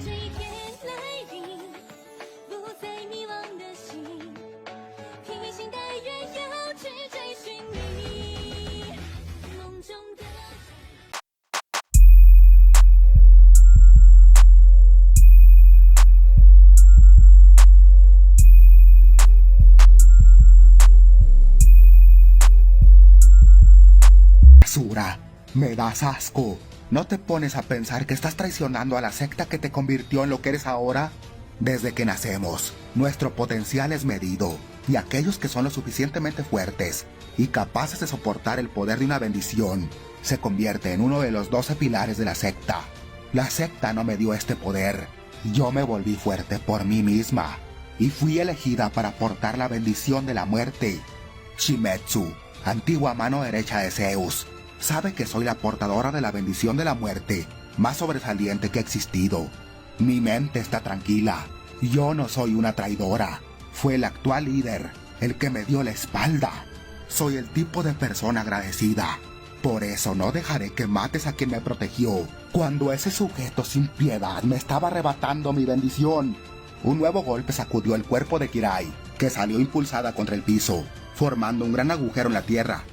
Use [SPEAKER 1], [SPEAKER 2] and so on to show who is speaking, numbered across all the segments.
[SPEAKER 1] 这一天来临，不再迷惘的心，披星戴月要去追寻你梦中的。
[SPEAKER 2] Basura, me das asco. ¿No te pones a pensar que estás traicionando a la secta que te convirtió en lo que eres ahora? Desde que nacemos, nuestro potencial es medido, y aquellos que son lo suficientemente fuertes y capaces de soportar el poder de una bendición, se convierte en uno de los 12 pilares de la secta. La secta no me dio este poder, yo me volví fuerte por mí misma, y fui elegida para portar la bendición de la muerte. Shimetsu, antigua mano derecha de Zeus, sabe que soy la portadora de la bendición de la muerte más sobresaliente que ha existido. Mi mente está tranquila. Yo no soy una traidora. Fue el actual líder el que me dio la espalda. Soy el tipo de persona agradecida. Por eso no dejaré que mates a quien me protegió, cuando ese sujeto sin piedad me estaba arrebatando mi bendición. Un nuevo golpe sacudió el cuerpo de Kirai, que salió impulsada contra el piso, formando un gran agujero en la tierra,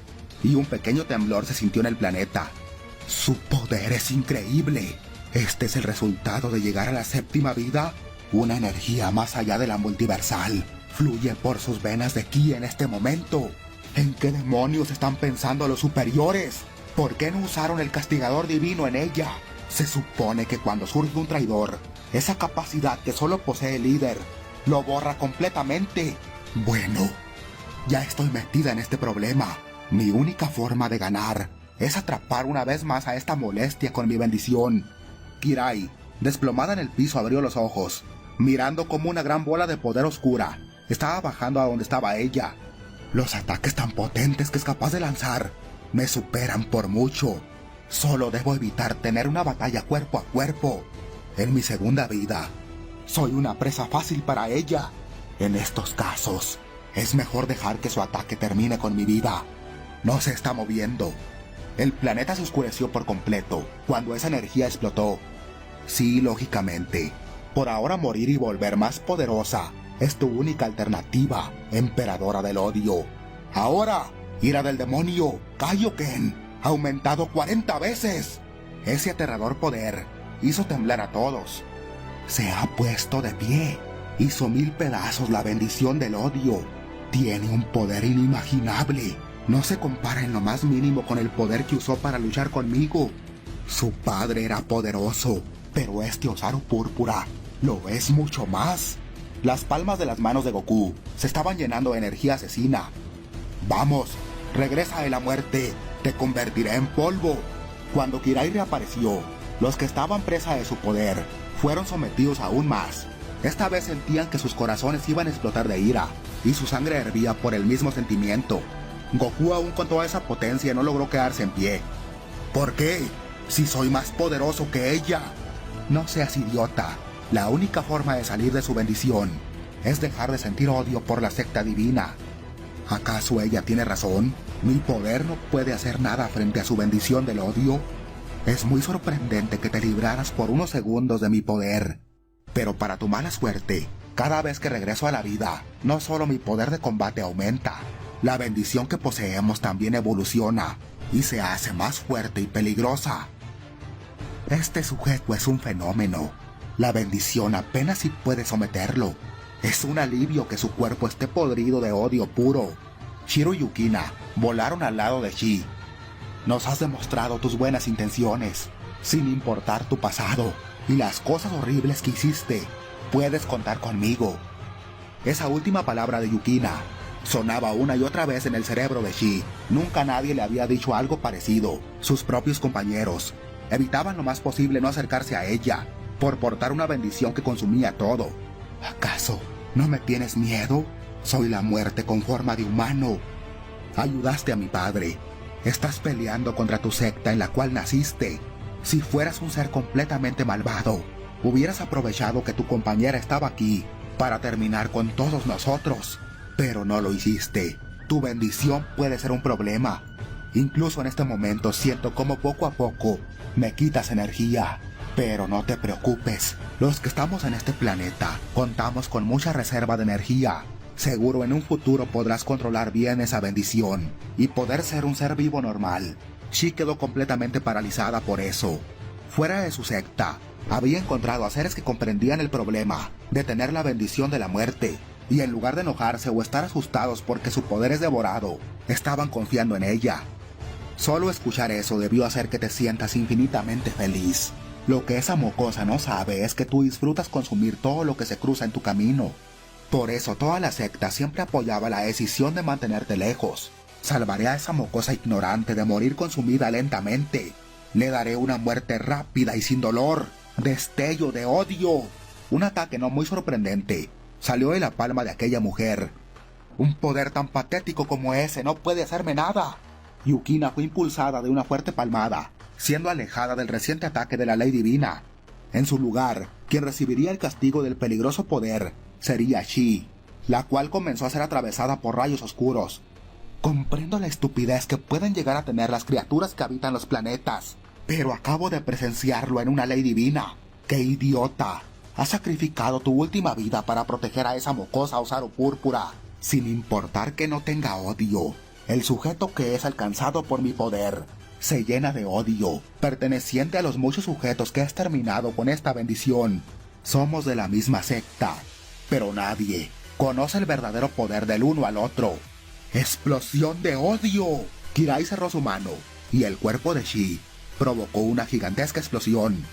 [SPEAKER 2] y un pequeño temblor se sintió en el planeta. Su poder es increíble. Este es el resultado de llegar a la séptima vida. Una energía más allá de la multiversal fluye por sus venas de ki en este momento. ¿En qué demonios están pensando los superiores? ¿Por qué no usaron el castigador divino en ella? Se supone que cuando surge un traidor, esa capacidad que solo posee el líder lo borra completamente. Bueno, ya estoy metida en este problema. Mi única forma de ganar es atrapar una vez más a esta molestia con mi bendición. Kirai, desplomada en el piso, abrió los ojos, mirando como una gran bola de poder oscura estaba bajando a donde estaba ella. Los ataques tan potentes que es capaz de lanzar me superan por mucho. Solo debo evitar tener una batalla cuerpo a cuerpo. En mi segunda vida, soy una presa fácil para ella. En estos casos, es mejor dejar que su ataque termine con mi vida. No se está moviendo. El planeta se oscureció por completo cuando esa energía explotó. Sí, lógicamente, por ahora morir y volver más poderosa es tu única alternativa, emperadora del odio. Ahora, ira del demonio, Kaioken, aumentado 40 veces. Ese aterrador poder hizo temblar a todos. Se ha puesto de pie. Hizo 1000 pedazos la bendición del odio. Tiene un poder inimaginable. No se compara en lo más mínimo con el poder que usó para luchar conmigo. Su padre era poderoso, pero este Osaru Púrpura lo es mucho más. Las palmas de las manos de Goku se estaban llenando de energía asesina. Vamos, regresa de la muerte, te convertiré en polvo. Cuando Kirai reapareció, los que estaban presa de su poder fueron sometidos aún más. Esta vez sentían que sus corazones iban a explotar de ira, y su sangre hervía por el mismo sentimiento. Goku, aún con toda esa potencia, no logró quedarse en pie. ¿Por qué? Si soy más poderoso que ella. No seas idiota. La única forma de salir de su bendición es dejar de sentir odio por la secta divina. ¿Acaso ella tiene razón? ¿Mi poder no puede hacer nada frente a su bendición del odio? Es muy sorprendente que te libraras por unos segundos de mi poder. Pero para tu mala suerte, cada vez que regreso a la vida, no solo mi poder de combate aumenta, la bendición que poseemos también evoluciona y se hace más fuerte y peligrosa. Este sujeto es un fenómeno. La bendición apenas si puede someterlo. Es un alivio que su cuerpo esté podrido de odio puro. Shiro y Yukina volaron al lado de Shi. Nos has demostrado tus buenas intenciones, sin importar tu pasado y las cosas horribles que hiciste. Puedes contar conmigo. Esa última palabra de Yukina sonaba una y otra vez en el cerebro de Shi. Nunca nadie le había dicho algo parecido. Sus propios compañeros evitaban lo más posible no acercarse a ella, por portar una bendición que consumía todo. ¿Acaso no me tienes miedo? Soy la muerte con forma de humano. Ayudaste a mi padre. Estás peleando contra tu secta en la cual naciste. Si fueras un ser completamente malvado, hubieras aprovechado que tu compañera estaba aquí para terminar con todos nosotros. Pero no lo hiciste. Tu bendición puede ser un problema. Incluso en este momento siento como poco a poco me quitas energía. Pero no te preocupes, los que estamos en este planeta contamos con mucha reserva de energía. Seguro en un futuro podrás controlar bien esa bendición y poder ser un ser vivo normal. Shi quedó completamente paralizada por eso. Fuera de su secta, había encontrado a seres que comprendían el problema de tener la bendición de la muerte, y en lugar de enojarse o estar asustados porque su poder es devorado, estaban confiando en ella. Solo escuchar eso debió hacer que te sientas infinitamente feliz. Lo que esa mocosa no sabe es que tú disfrutas consumir todo lo que se cruza en tu camino. Por eso toda la secta siempre apoyaba la decisión de mantenerte lejos. Salvaré a esa mocosa ignorante de morir consumida lentamente. Le daré una muerte rápida y sin dolor. Destello de odio. Un ataque no muy sorprendente salió de la palma de aquella mujer. Un poder tan patético como ese no puede hacerme nada. Yukina fue impulsada de una fuerte palmada, siendo alejada del reciente ataque de la ley divina. En su lugar, quien recibiría el castigo del peligroso poder sería Shi, la cual comenzó a ser atravesada por rayos oscuros. Comprendo la estupidez que pueden llegar a tener las criaturas que habitan los planetas, pero acabo de presenciarlo en una ley divina. ¡Qué idiota! Has sacrificado tu última vida para proteger a esa mocosa Osaru Púrpura, sin importar que no tenga odio. El sujeto que es alcanzado por mi poder se llena de odio, perteneciente a los muchos sujetos que has terminado con esta bendición. Somos de la misma secta, pero nadie conoce el verdadero poder del uno al otro. ¡Explosión de odio! Kirai cerró su mano, y el cuerpo de Shi provocó una gigantesca explosión.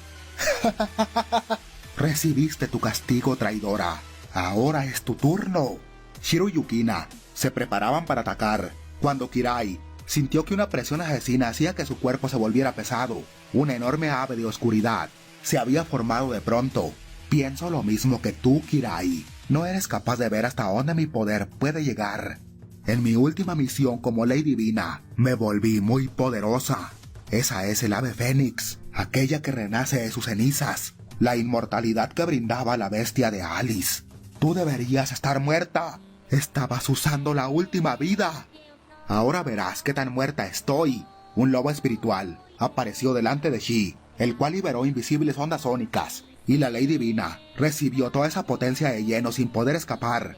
[SPEAKER 2] Recibiste tu castigo, traidora. Ahora es tu turno. Shiro y Yukina se preparaban para atacar, cuando Kirai sintió que una presión asesina hacía que su cuerpo se volviera pesado. Una enorme ave de oscuridad se había formado de pronto. Pienso lo mismo que tú, Kirai. No eres capaz de ver hasta dónde mi poder puede llegar. En mi última misión como ley divina, me volví muy poderosa. Esa es el ave fénix, aquella que renace de sus cenizas, la inmortalidad que brindaba la bestia de Alice. Tú deberías estar muerta. Estabas usando la última vida. Ahora verás qué tan muerta estoy. Un lobo espiritual apareció delante de Shi, el cual liberó invisibles ondas sónicas, y la ley divina recibió toda esa potencia de lleno sin poder escapar.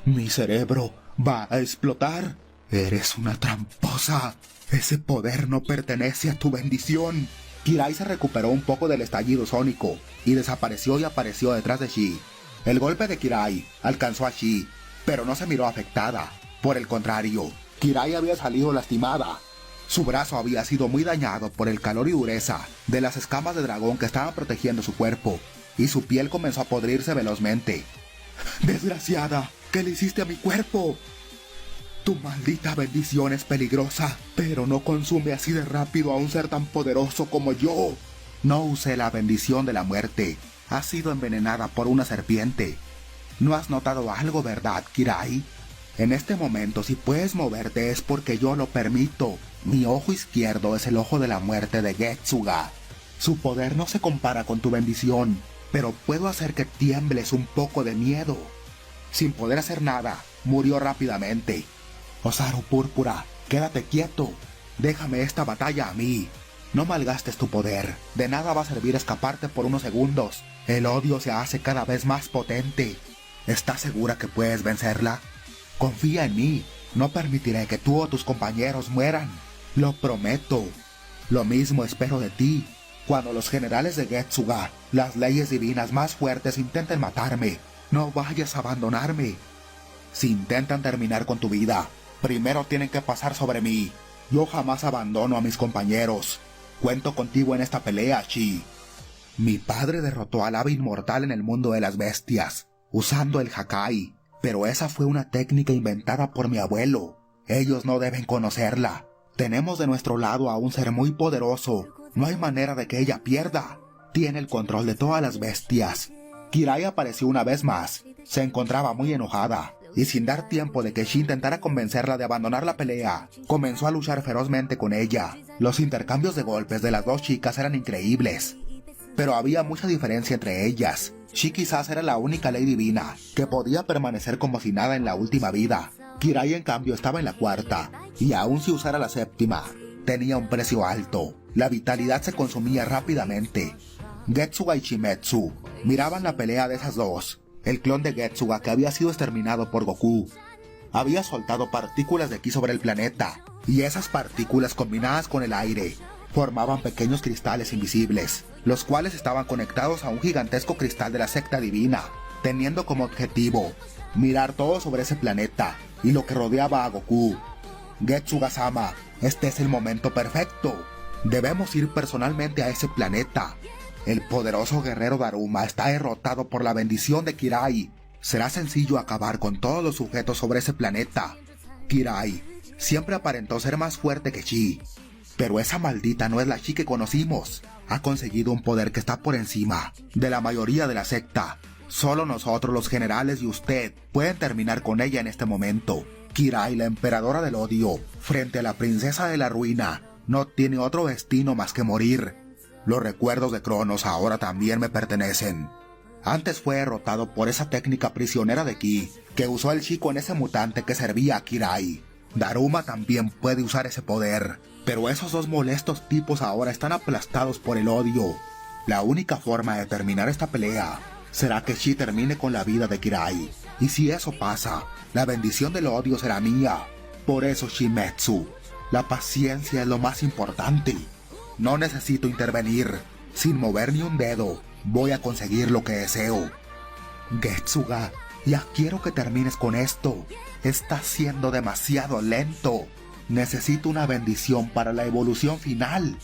[SPEAKER 2] Mi cerebro va a explotar. Eres una tramposa. Ese poder no pertenece a tu bendición. Kirai se recuperó un poco del estallido sónico y desapareció y apareció detrás de Shi. El golpe de Kirai alcanzó a Shi, pero no se miró afectada. Por el contrario, Kirai había salido lastimada. Su brazo había sido muy dañado por el calor y dureza de las escamas de dragón que estaban protegiendo su cuerpo, y su piel comenzó a podrirse velozmente. ¡Desgraciada! ¿Qué le hiciste a mi cuerpo? Tu maldita bendición es peligrosa, pero no consume así de rápido a un ser tan poderoso como yo. No usé la bendición de la muerte. Has sido envenenada por una serpiente. ¿No has notado algo, verdad, Kirai? En este momento, si puedes moverte es porque yo lo permito. Mi ojo izquierdo es el ojo de la muerte de Getsuga. Su poder no se compara con tu bendición, pero puedo hacer que tiembles un poco de miedo. Sin poder hacer nada, murió rápidamente. Osaru Púrpura, quédate quieto. Déjame esta batalla a mí. No malgastes tu poder. De nada va a servir escaparte por unos segundos. El odio se hace cada vez más potente. ¿Estás segura que puedes vencerla? Confía en mí. No permitiré que tú o tus compañeros mueran. Lo prometo. Lo mismo espero de ti. Cuando los generales de Getsuga, las leyes divinas más fuertes, intenten matarme, no vayas a abandonarme. Si intentan terminar con tu vida, primero tienen que pasar sobre mí. Yo jamás abandono a mis compañeros. Cuento contigo en esta pelea, Shi. Mi padre derrotó al ave inmortal en el mundo de las bestias, usando el Hakai, pero esa fue una técnica inventada por mi abuelo. Ellos no deben conocerla. Tenemos de nuestro lado a un ser muy poderoso. No hay manera de que ella pierda. Tiene el control de todas las bestias. Kirai apareció una vez más. Se encontraba muy enojada, y sin dar tiempo de que Shi intentara convencerla de abandonar la pelea, comenzó a luchar ferozmente con ella. Los intercambios de golpes de las dos chicas eran increíbles, pero había mucha diferencia entre ellas. Shi quizás era la única ley divina que podía permanecer como si nada en la última vida. Kirai en cambio estaba en la cuarta, y aun si usara la séptima, tenía un precio alto. La vitalidad se consumía rápidamente. Getsuga y Shimetsu miraban la pelea de esas dos. El clon de Getsuga, que había sido exterminado por Goku, había soltado partículas de ki sobre el planeta, y esas partículas combinadas con el aire formaban pequeños cristales invisibles, los cuales estaban conectados a un gigantesco cristal de la secta divina, teniendo como objetivo mirar todo sobre ese planeta y lo que rodeaba a Goku. Getsuga-sama, este es el momento perfecto. Debemos ir personalmente a ese planeta. El poderoso guerrero Daruma está derrotado por la bendición de Kirai. Será sencillo acabar con todos los sujetos sobre ese planeta. Kirai siempre aparentó ser más fuerte que Chi, pero esa maldita no es la Chi que conocimos. Ha conseguido un poder que está por encima de la mayoría de la secta. Solo nosotros, los generales, y usted pueden terminar con ella en este momento. Kirai, la emperadora del odio, frente a la princesa de la ruina, no tiene otro destino más que morir. Los recuerdos de Cronos ahora también me pertenecen. Antes fue derrotado por esa técnica prisionera de ki que usó el chico en ese mutante que servía a Kirai. Daruma también puede usar ese poder, pero esos dos molestos tipos ahora están aplastados por el odio. La única forma de terminar esta pelea será que Chi termine con la vida de Kirai, y si eso pasa, la bendición del odio será mía. Por eso, Shimetsu, la paciencia es lo más importante. No necesito intervenir. Sin mover ni un dedo, voy a conseguir lo que deseo. Getsuga, ya quiero que termines con esto. Estás siendo demasiado lento. Necesito una bendición para la evolución final.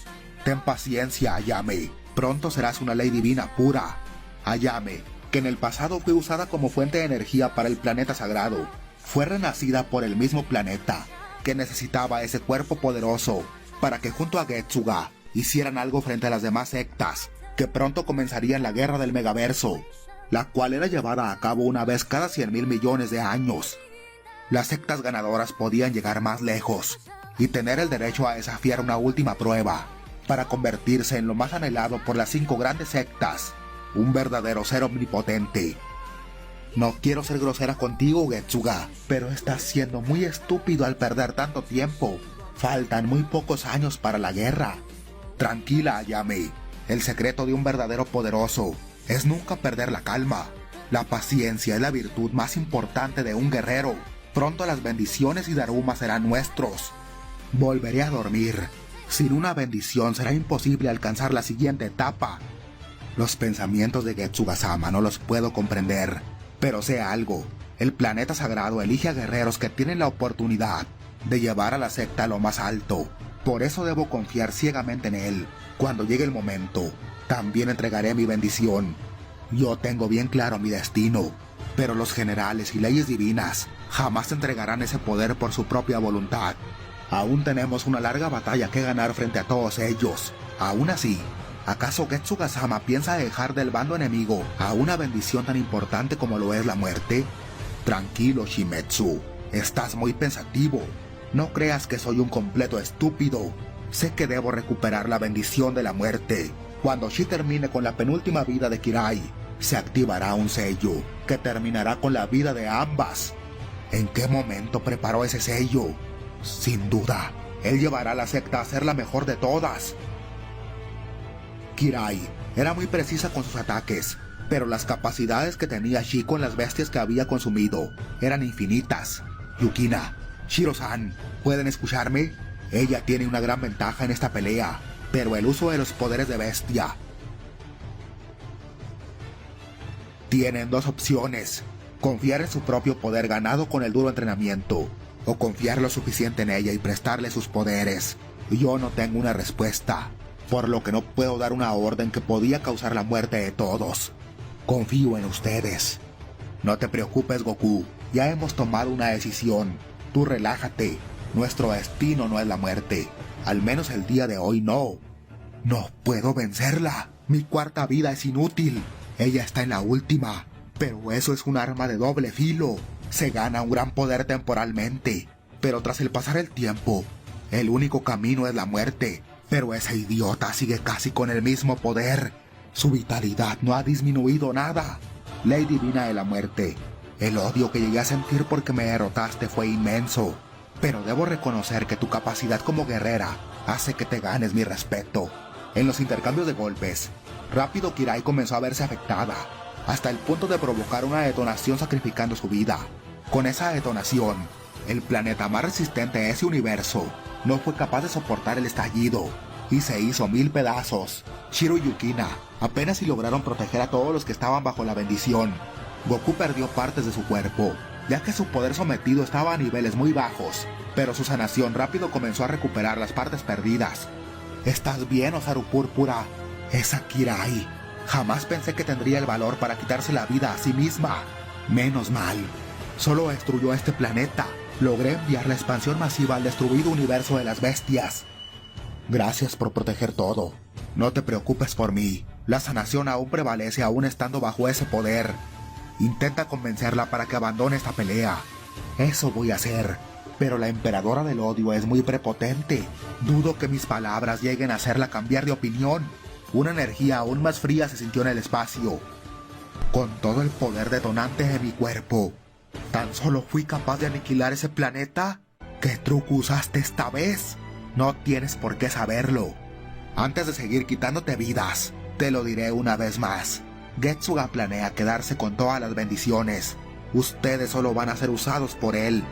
[SPEAKER 2] Ten paciencia, Ayame. Pronto serás una ley divina pura. Ayame, que en el pasado fue usada como fuente de energía para el planeta sagrado, fue renacida por el mismo planeta, que necesitaba ese cuerpo poderoso para que junto a Getsuga hicieran algo frente a las demás sectas, que pronto comenzarían la guerra del megaverso, la cual era llevada a cabo una vez cada 100.000 millones de años. Las sectas ganadoras podían llegar más lejos y tener el derecho a desafiar una última prueba, para convertirse en lo más anhelado por las 5 grandes sectas, un verdadero ser omnipotente. No quiero ser grosera contigo, Getsuga, pero estás siendo muy estúpido al perder tanto tiempo. Faltan muy pocos años para la guerra. Tranquila, Ayame. El secreto de un verdadero poderoso es nunca perder la calma. La paciencia es la virtud más importante de un guerrero. Pronto las bendiciones y Daruma serán nuestros. Volveré a dormir. Sin una bendición será imposible alcanzar la siguiente etapa. Los pensamientos de Getsuga-sama no los puedo comprender, pero sé algo. El planeta sagrado elige a guerreros que tienen la oportunidad de llevar a la secta a lo más alto. Por eso debo confiar ciegamente en él. Cuando llegue el momento, también entregaré mi bendición. Yo tengo bien claro mi destino, pero los generales y leyes divinas jamás entregarán ese poder por su propia voluntad. Aún tenemos una larga batalla que ganar frente a todos ellos. Aún así, ¿acaso Getsuga-sama piensa dejar del bando enemigo a una bendición tan importante como lo es la muerte? Tranquilo, Shimetsu. Estás muy pensativo. No creas que soy un completo estúpido. Sé que debo recuperar la bendición de la muerte. Cuando Shi termine con la penúltima vida de Kirai, se activará un sello que terminará con la vida de ambas. ¿En qué momento preparó ese sello? Sin duda, él llevará a la secta a ser la mejor de todas. Kirai era muy precisa con sus ataques, pero las capacidades que tenía Shi con las bestias que había consumido eran infinitas. Yukina, Shiro-san, ¿pueden escucharme? Ella tiene una gran ventaja en esta pelea, pero el uso de los poderes de bestia. Tienen dos opciones: confiar en su propio poder ganado con el duro entrenamiento, o confiar lo suficiente en ella y prestarle sus poderes. Yo no tengo una respuesta, por lo que no puedo dar una orden que podía causar la muerte de todos. Confío en ustedes. No te preocupes, Goku, ya hemos tomado una decisión. Tú relájate, nuestro destino no es la muerte, al menos el día de hoy no. No puedo vencerla, mi cuarta vida es inútil, ella está en la última, pero eso es un arma de doble filo. Se gana un gran poder temporalmente, pero tras el pasar el tiempo, el único camino es la muerte. Pero esa idiota sigue casi con el mismo poder. Su vitalidad no ha disminuido nada. Ley divina de la muerte. El odio que llegué a sentir porque me derrotaste fue inmenso, pero debo reconocer que tu capacidad como guerrera hace que te ganes mi respeto. En los intercambios de golpes, rápido Kirai comenzó a verse afectada, hasta el punto de provocar una detonación sacrificando su vida. Con esa detonación, el planeta más resistente a ese universo no fue capaz de soportar el estallido y se hizo 1000 pedazos. Shiro y Yukina apenas si lograron proteger a todos los que estaban bajo la bendición. Goku perdió partes de su cuerpo, ya que su poder sometido estaba a niveles muy bajos, pero su sanación rápido comenzó a recuperar las partes perdidas. ¿Estás bien, Osaru Púrpura? Esa Kirai. Jamás pensé que tendría el valor para quitarse la vida a sí misma. Menos mal. Solo destruyó este planeta. Logré enviar la expansión masiva al destruido universo de las bestias. Gracias por proteger todo. No te preocupes por mí. La sanación aún prevalece aún estando bajo ese poder. Intenta convencerla para que abandone esta pelea. Eso voy a hacer. Pero la emperadora del odio es muy prepotente. Dudo que mis palabras lleguen a hacerla cambiar de opinión. Una energía aún más fría se sintió en el espacio. Con todo el poder detonante de mi cuerpo, ¿tan solo fui capaz de aniquilar ese planeta? ¿Qué truco usaste esta vez? No tienes por qué saberlo. Antes de seguir quitándote vidas, te lo diré una vez más. Getsuga planea quedarse con todas las bendiciones. Ustedes solo van a ser usados por él.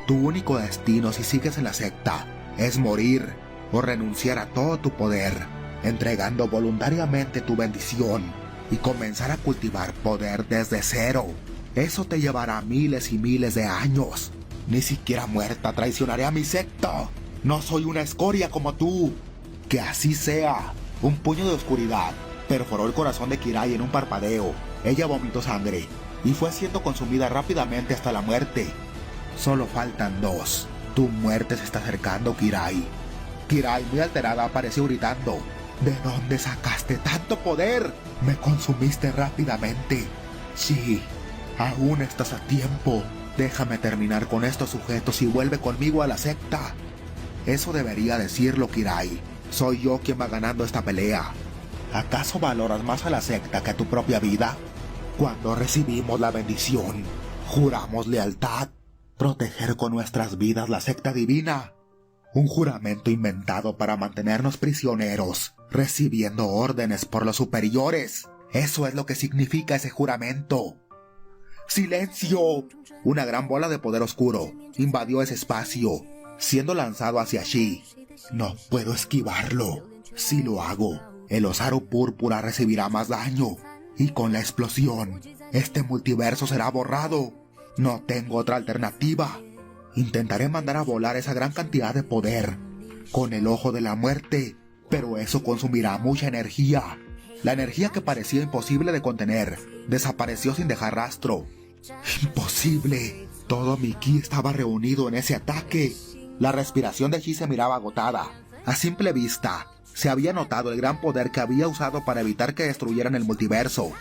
[SPEAKER 2] Tu único destino si sigues en la secta es morir o renunciar a todo tu poder, entregando voluntariamente tu bendición y comenzar a cultivar poder desde cero. Eso te llevará miles y miles de años. Ni siquiera muerta traicionaré a mi secta. No soy una escoria como tú. Que así sea. Un puño de oscuridad perforó el corazón de Kirai en un parpadeo. Ella vomitó sangre y fue siendo consumida rápidamente hasta la muerte. Solo faltan 2. Tu muerte se está acercando, Kirai. Kirai, muy alterada, apareció gritando. ¿De dónde sacaste tanto poder? Me consumiste rápidamente. Sí, aún estás a tiempo. Déjame terminar con estos sujetos y vuelve conmigo a la secta. Eso debería decirlo, Kirai. Soy yo quien va ganando esta pelea. ¿Acaso valoras más a la secta que a tu propia vida? Cuando recibimos la bendición, juramos lealtad, proteger con nuestras vidas la secta divina. Un juramento inventado para mantenernos prisioneros, recibiendo órdenes por los superiores. Eso es lo que significa ese juramento. ¡Silencio! Una gran bola de poder oscuro invadió ese espacio, siendo lanzado hacia Shi. No puedo esquivarlo. Si lo hago, el Osaru Púrpura recibirá más daño, y con la explosión, este multiverso será borrado. No tengo otra alternativa. Intentaré mandar a volar esa gran cantidad de poder con el ojo de la muerte, pero eso consumirá mucha energía. La energía que parecía imposible de contener desapareció sin dejar rastro. ¡Imposible! Todo mi ki estaba reunido en ese ataque. La respiración de Shi se miraba agotada. A simple vista, se había notado el gran poder que había usado para evitar que destruyeran el multiverso.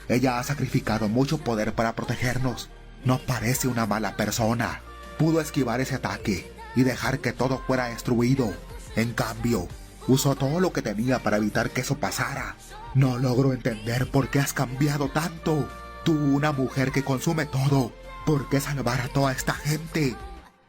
[SPEAKER 2] Ella ha sacrificado mucho poder para protegernos. No parece una mala persona. Pudo esquivar ese ataque y dejar que todo fuera destruido. En cambio, usó todo lo que tenía para evitar que eso pasara. No logro entender por qué has cambiado tanto. Tú, una mujer que consume todo, ¿por qué salvar a toda esta gente?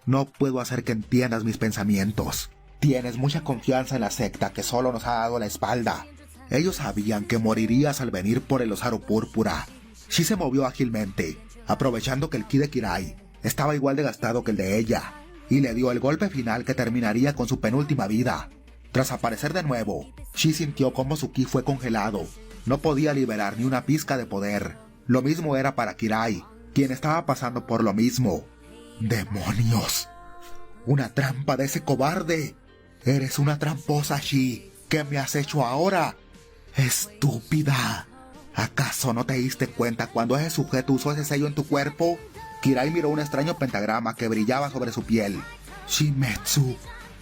[SPEAKER 2] No puedo hacer que entiendas mis pensamientos. Tienes mucha confianza en la secta que solo nos ha dado la espalda. Ellos sabían que morirías al venir por el Osaru Púrpura. Shi se movió ágilmente, aprovechando que el ki de Kirai estaba igual de gastado que el de ella, y le dio el golpe final que terminaría con su penúltima vida. Tras aparecer de nuevo, Shi sintió cómo su ki fue congelado. No podía liberar ni una pizca de poder. Lo mismo era para Kirai, quien estaba pasando por lo mismo. ¡Demonios! ¡Una trampa de ese cobarde! ¡Eres una tramposa, Shi! ¿Qué me has hecho ahora? ¡Estúpida! ¿Acaso no te diste cuenta cuando ese sujeto usó ese sello en tu cuerpo? Kirai miró un extraño pentagrama que brillaba sobre su piel. Shimetsu,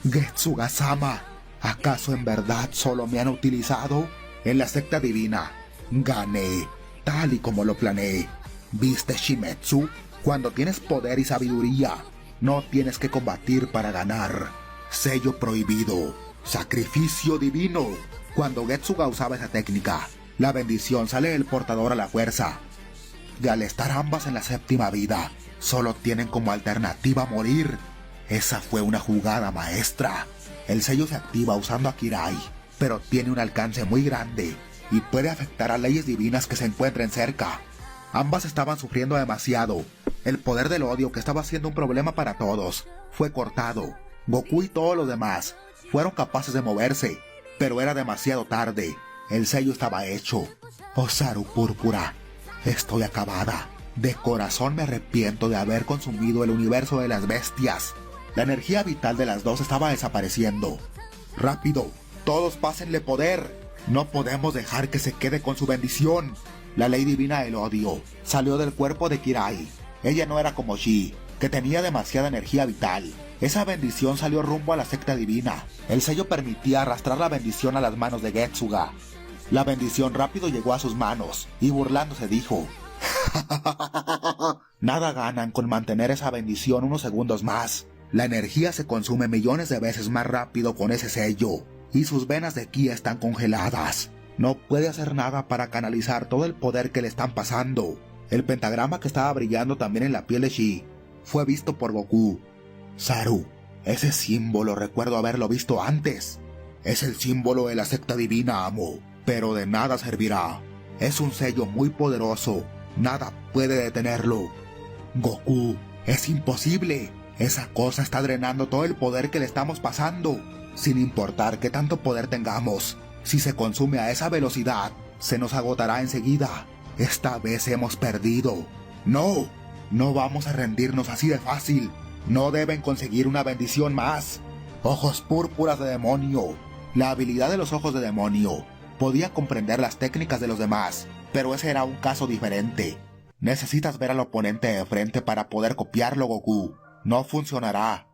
[SPEAKER 2] Getsuga-sama, ¿acaso en verdad solo me han utilizado? En la secta divina, gané, tal y como lo planeé. ¿Viste, Shimetsu? Cuando tienes poder y sabiduría, no tienes que combatir para ganar. Sello prohibido, sacrificio divino. Cuando Getsuga usaba esa técnica, la bendición sale del portador a la fuerza. Y al estar ambas en la séptima vida, solo tienen como alternativa morir. Esa fue una jugada maestra. El sello se activa usando a Kirai, pero tiene un alcance muy grande y puede afectar a leyes divinas que se encuentren cerca. Ambas estaban sufriendo demasiado. El poder del odio, que estaba siendo un problema para todos, fue cortado. Goku y todos los demás fueron capaces de moverse, pero era demasiado tarde. El sello estaba hecho. Osaru Púrpura, estoy acabada. De corazón me arrepiento de haber consumido el universo de las bestias. La energía vital de las dos estaba desapareciendo. ¡Rápido! ¡Todos pásenle poder! No podemos dejar que se quede con su bendición. La ley divina del odio salió del cuerpo de Kirai. Ella no era como Shi, que tenía demasiada energía vital. Esa bendición salió rumbo a la secta divina. El sello permitía arrastrar la bendición a las manos de Getsuga. La bendición rápido llegó a sus manos y burlándose dijo: nada ganan con mantener esa bendición unos segundos más. La energía se consume millones de veces más rápido con ese sello y sus venas de ki están congeladas. No puede hacer nada para canalizar todo el poder que le están pasando. El pentagrama que estaba brillando también en la piel de Shi fue visto por Goku. Saru, ese símbolo recuerdo haberlo visto antes. Es el símbolo de la secta divina, amo, pero de nada servirá. Es un sello muy poderoso. Nada puede detenerlo. Goku, es imposible. Esa cosa está drenando todo el poder que le estamos pasando. Sin importar qué tanto poder tengamos, si se consume a esa velocidad, se nos agotará enseguida. Esta vez hemos perdido. No, no vamos a rendirnos así de fácil. No deben conseguir una bendición más. Ojos púrpuras de demonio. La habilidad de los ojos de demonio podía comprender las técnicas de los demás, pero ese era un caso diferente. Necesitas ver al oponente de frente para poder copiarlo, Goku. No funcionará.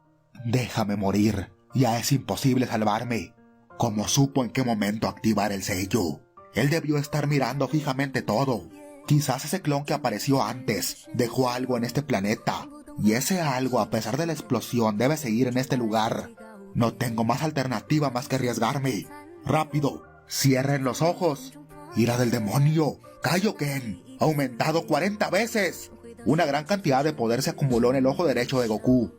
[SPEAKER 2] Déjame morir. Ya es imposible salvarme. ¿Cómo supo en qué momento activar el sello? Él debió estar mirando fijamente todo. Quizás ese clon que apareció antes dejó algo en este planeta, y ese algo, a pesar de la explosión, debe seguir en este lugar. No tengo más alternativa más que arriesgarme. ¡Rápido! ¡Cierren los ojos! ¡Ira del demonio! ¡Kaioken! ¡Aumentado 40 veces! Una gran cantidad de poder se acumuló en el ojo derecho de Goku.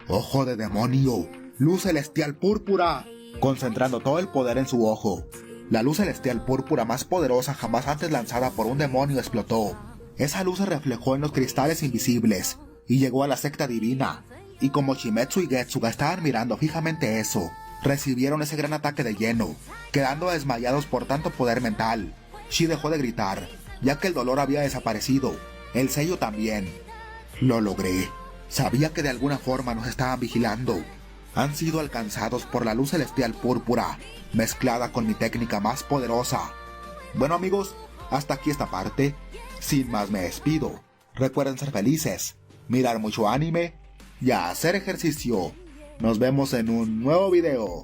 [SPEAKER 2] ¡Ojo de demonio! ¡Luz celestial púrpura! Concentrando todo el poder en su ojo. La luz celestial púrpura más poderosa jamás antes lanzada por un demonio explotó. Esa luz se reflejó en los cristales invisibles y llegó a la secta divina. Y como Shimetsu y Getsuga estaban mirando fijamente eso, recibieron ese gran ataque de lleno, quedando desmayados por tanto poder mental. Shi dejó de gritar, ya que el dolor había desaparecido. El sello también. Lo logré. Sabía que de alguna forma nos estaban vigilando. Han sido alcanzados por la luz celestial púrpura, mezclada con mi técnica más poderosa. Bueno amigos, hasta aquí esta parte. Sin más me despido. Recuerden ser felices, mirar mucho anime y a hacer ejercicio. Nos vemos en un nuevo video.